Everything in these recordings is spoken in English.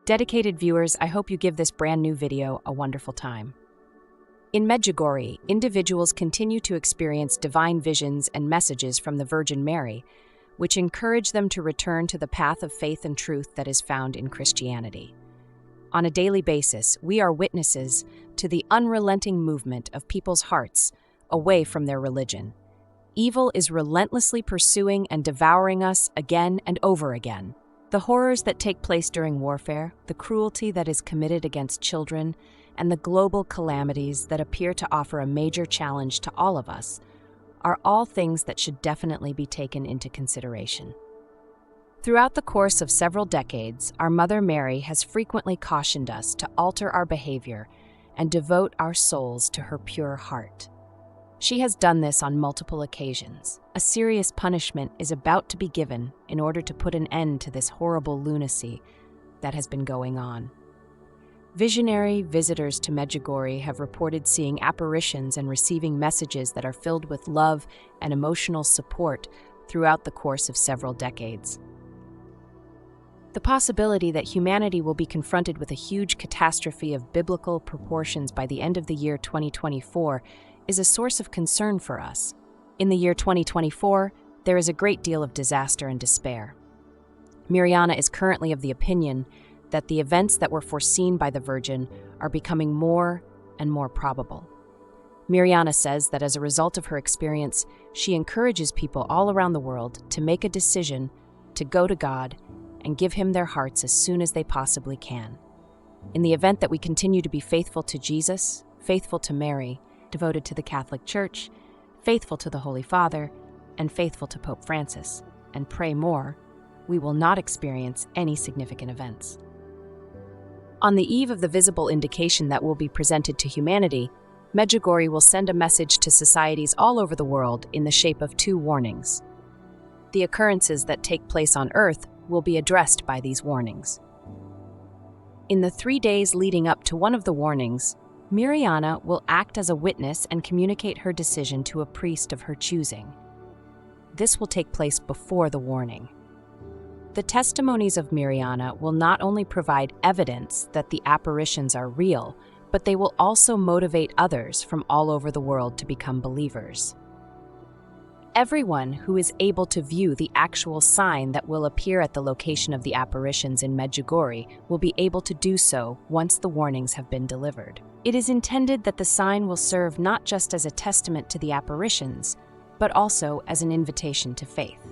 Dedicated viewers, I hope you give this brand new video a wonderful time. In Medjugorje, individuals continue to experience divine visions and messages from the Virgin Mary, which encourage them to return to the path of faith and truth that is found in Christianity. On a daily basis, we are witnesses to the unrelenting movement of people's hearts away from their religion. Evil is relentlessly pursuing and devouring us again and over again. The horrors that take place during warfare, the cruelty that is committed against children, and the global calamities that appear to offer a major challenge to all of us are all things that should definitely be taken into consideration. Throughout the course of several decades, our Mother Mary has frequently cautioned us to alter our behavior and devote our souls to her pure heart. She has done this on multiple occasions. A serious punishment is about to be given in order to put an end to this horrible lunacy that has been going on. Visionary visitors to Medjugorje have reported seeing apparitions and receiving messages that are filled with love and emotional support throughout the course of several decades. The possibility that humanity will be confronted with a huge catastrophe of biblical proportions by the end of the year 2024 is a source of concern for us. In the year 2024, there is a great deal of disaster and despair. Mirjana is currently of the opinion that the events that were foreseen by the Virgin are becoming more and more probable. Mirjana says that as a result of her experience, she encourages people all around the world to make a decision to go to God and give Him their hearts as soon as they possibly can. In the event that we continue to be faithful to Jesus, faithful to Mary, devoted to the Catholic Church, faithful to the Holy Father, and faithful to Pope Francis, and pray more, we will not experience any significant events. On the eve of the visible indication that will be presented to humanity, Medjugorje will send a message to societies all over the world in the shape of two warnings. The occurrences that take place on Earth will be addressed by these warnings. In the 3 days leading up to one of the warnings, Mirjana will act as a witness and communicate her decision to a priest of her choosing. This will take place before the warning. The testimonies of Mirjana will not only provide evidence that the apparitions are real, but they will also motivate others from all over the world to become believers. Everyone who is able to view the actual sign that will appear at the location of the apparitions in Medjugorje will be able to do so once the warnings have been delivered. It is intended that the sign will serve not just as a testament to the apparitions, but also as an invitation to faith.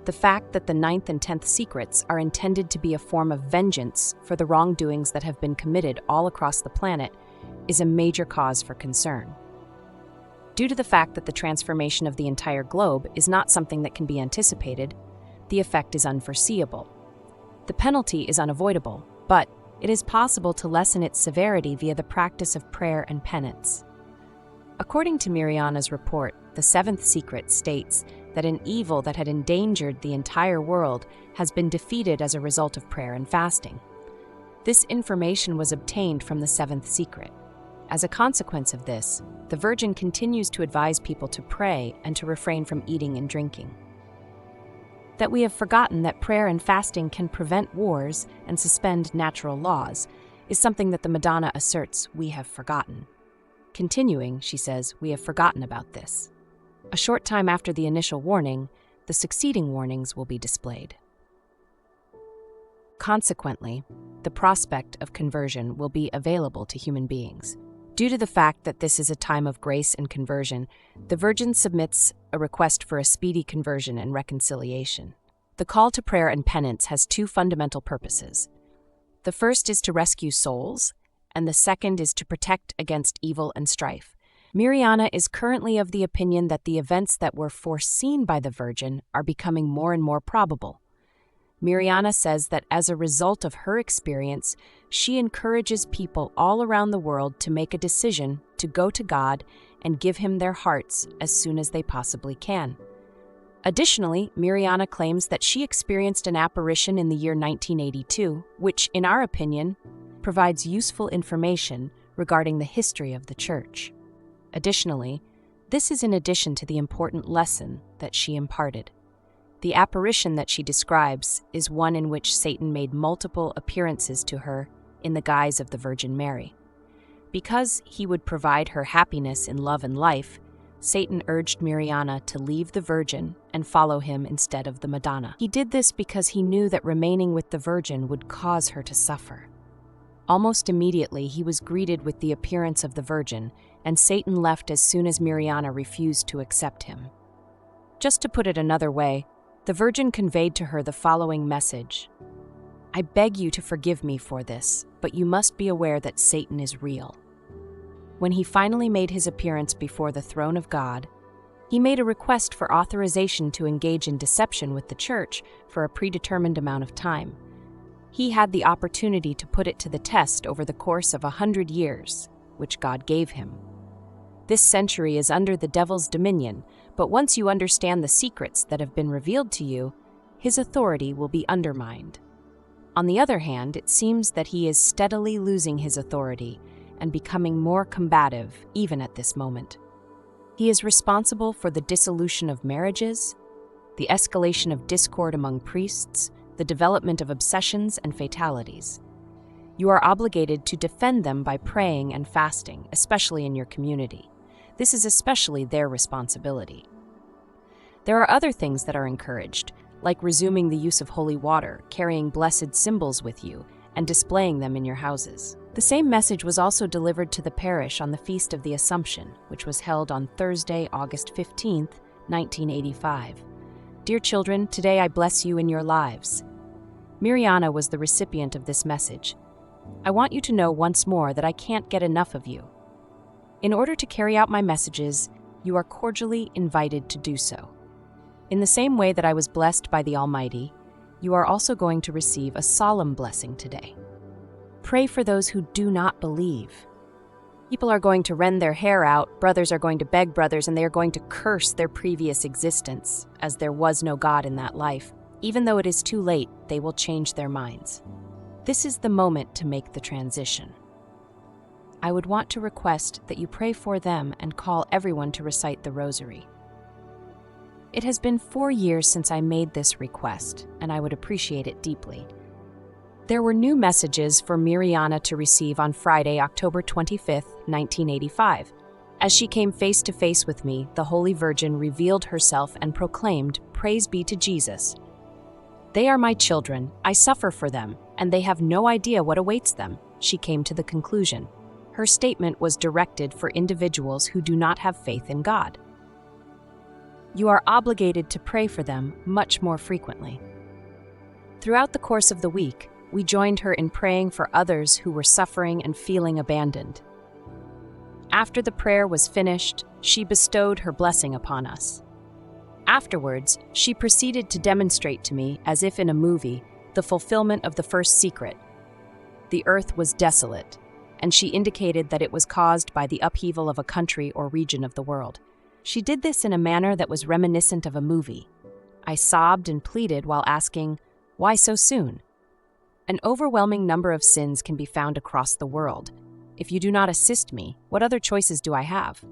The fact that the 9th and 10th secrets are intended to be a form of vengeance for the wrongdoings that have been committed all across the planet is a major cause for concern. Due to the fact that the transformation of the entire globe is not something that can be anticipated, the effect is unforeseeable. The penalty is unavoidable, but it is possible to lessen its severity via the practice of prayer and penance. According to Mirjana's report, the 7th secret states that an evil that had endangered the entire world has been defeated as a result of prayer and fasting. This information was obtained from the 7th secret. As a consequence of this, the Virgin continues to advise people to pray and to refrain from eating and drinking. That we have forgotten that prayer and fasting can prevent wars and suspend natural laws is something that the Madonna asserts we have forgotten. Continuing, she says, we have forgotten about this. A short time after the initial warning, the succeeding warnings will be displayed. Consequently, the prospect of conversion will be available to human beings. Due to the fact that this is a time of grace and conversion, the Virgin submits a request for a speedy conversion and reconciliation. The call to prayer and penance has two fundamental purposes. The first is to rescue souls, and the second is to protect against evil and strife. Mirjana is currently of the opinion that the events that were foreseen by the Virgin are becoming more and more probable. Mirjana says that as a result of her experience, she encourages people all around the world to make a decision to go to God and give Him their hearts as soon as they possibly can. Additionally, Mirjana claims that she experienced an apparition in the year 1982, which, in our opinion, provides useful information regarding the history of the Church. Additionally, this is in addition to the important lesson that she imparted. The apparition that she describes is one in which Satan made multiple appearances to her in the guise of the Virgin Mary. Because he would provide her happiness in love and life, Satan urged Mirjana to leave the Virgin and follow him instead of the Madonna. He did this because he knew that remaining with the Virgin would cause her to suffer. Almost immediately, he was greeted with the appearance of the Virgin, and Satan left as soon as Mirjana refused to accept him. Just to put it another way, the Virgin conveyed to her the following message: "I beg you to forgive me for this, but you must be aware that Satan is real." When he finally made his appearance before the throne of God, he made a request for authorization to engage in deception with the Church for a predetermined amount of time. He had the opportunity to put it to the test over the course of 100 years, which God gave him. This century is under the devil's dominion, but once you understand the secrets that have been revealed to you, his authority will be undermined. On the other hand, it seems that he is steadily losing his authority and becoming more combative even at this moment. He is responsible for the dissolution of marriages, the escalation of discord among priests, the development of obsessions and fatalities. You are obligated to defend them by praying and fasting, especially in your community. This is especially their responsibility. There are other things that are encouraged, like resuming the use of holy water, carrying blessed symbols with you, and displaying them in your houses. The same message was also delivered to the parish on the Feast of the Assumption, which was held on Thursday, August 15th, 1985. Dear children, today I bless you in your lives. Mirjana was the recipient of this message. I want you to know once more that I can't get enough of you. In order to carry out my messages, you are cordially invited to do so. In the same way that I was blessed by the Almighty, you are also going to receive a solemn blessing today. Pray for those who do not believe. People are going to rend their hair out, brothers are going to beg brothers, and they are going to curse their previous existence, as there was no God in that life. Even though it is too late, they will change their minds. This is the moment to make the transition. I would want to request that you pray for them and call everyone to recite the Rosary. It has been 4 years since I made this request, and I would appreciate it deeply. There were new messages for Mirjana to receive on Friday, October 25th, 1985. As she came face to face with me, the Holy Virgin revealed herself and proclaimed, "Praise be to Jesus. They are my children, I suffer for them, and they have no idea what awaits them," she came to the conclusion. Her statement was directed for individuals who do not have faith in God. You are obligated to pray for them much more frequently. Throughout the course of the week, we joined her in praying for others who were suffering and feeling abandoned. After the prayer was finished, she bestowed her blessing upon us. Afterwards, she proceeded to demonstrate to me, as if in a movie, the fulfillment of the first secret. The earth was desolate, and she indicated that it was caused by the upheaval of a country or region of the world. She did this in a manner that was reminiscent of a movie. I sobbed and pleaded while asking, "Why so soon?" An overwhelming number of sins can be found across the world. If you do not assist me, what other choices do I have?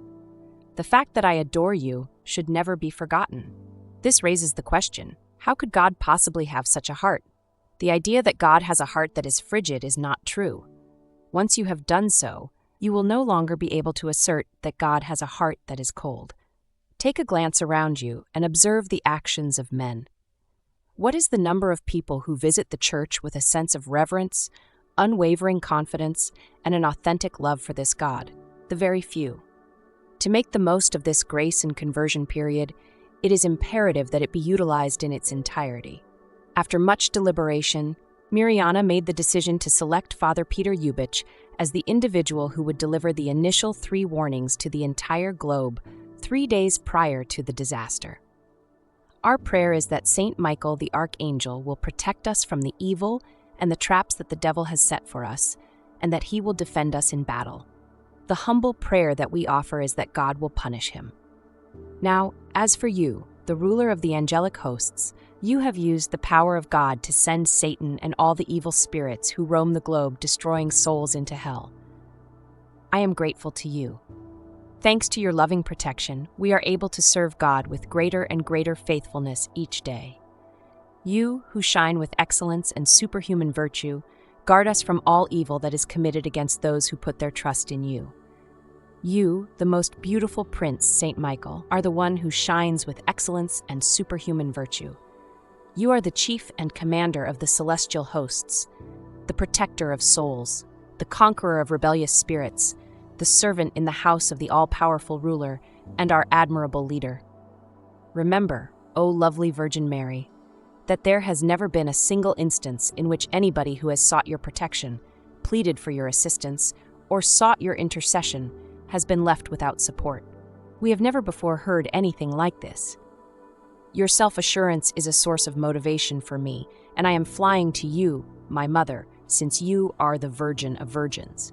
The fact that I adore you should never be forgotten. This raises the question, how could God possibly have such a heart? The idea that God has a heart that is frigid is not true. Once you have done so, you will no longer be able to assert that God has a heart that is cold. Take a glance around you and observe the actions of men. What is the number of people who visit the church with a sense of reverence, unwavering confidence, and an authentic love for this God? The very few. To make the most of this grace and conversion period, it is imperative that it be utilized in its entirety. After much deliberation, Mirjana made the decision to select Father Peter Ubich as the individual who would deliver the initial 3 warnings to the entire globe 3 days prior to the disaster. Our prayer is that Saint Michael the Archangel will protect us from the evil and the traps that the devil has set for us, and that he will defend us in battle. The humble prayer that we offer is that God will punish him. Now, as for you, the ruler of the angelic hosts, you have used the power of God to send Satan and all the evil spirits who roam the globe destroying souls into hell. I am grateful to you. Thanks to your loving protection, we are able to serve God with greater and greater faithfulness each day. You, who shine with excellence and superhuman virtue, guard us from all evil that is committed against those who put their trust in you. You, the most beautiful Prince, Saint Michael, are the one who shines with excellence and superhuman virtue. You are the chief and commander of the celestial hosts, the protector of souls, the conqueror of rebellious spirits, the servant in the house of the all-powerful ruler, and our admirable leader. Remember, O lovely Virgin Mary, that there has never been a single instance in which anybody who has sought your protection, pleaded for your assistance, or sought your intercession has been left without support. We have never before heard anything like this. Your self-assurance is a source of motivation for me, and I am flying to you, my mother, since you are the Virgin of Virgins.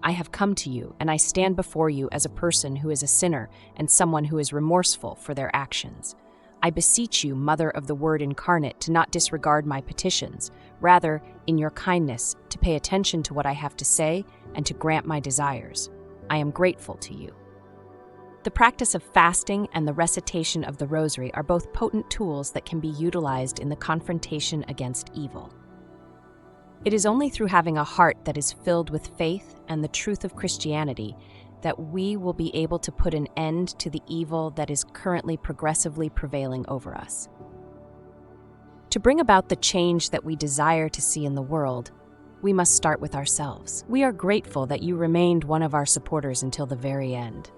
I have come to you, and I stand before you as a person who is a sinner and someone who is remorseful for their actions. I beseech you, Mother of the Word incarnate, to not disregard my petitions, rather, in your kindness, to pay attention to what I have to say and to grant my desires. I am grateful to you. The practice of fasting and the recitation of the Rosary are both potent tools that can be utilized in the confrontation against evil. It is only through having a heart that is filled with faith and the truth of Christianity that we will be able to put an end to the evil that is currently progressively prevailing over us. To bring about the change that we desire to see in the world, we must start with ourselves. We are grateful that you remained one of our supporters until the very end.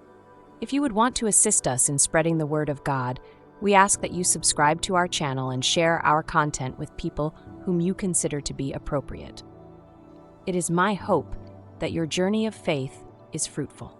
If you would want to assist us in spreading the word of God, we ask that you subscribe to our channel and share our content with people whom you consider to be appropriate. It is my hope that your journey of faith is fruitful.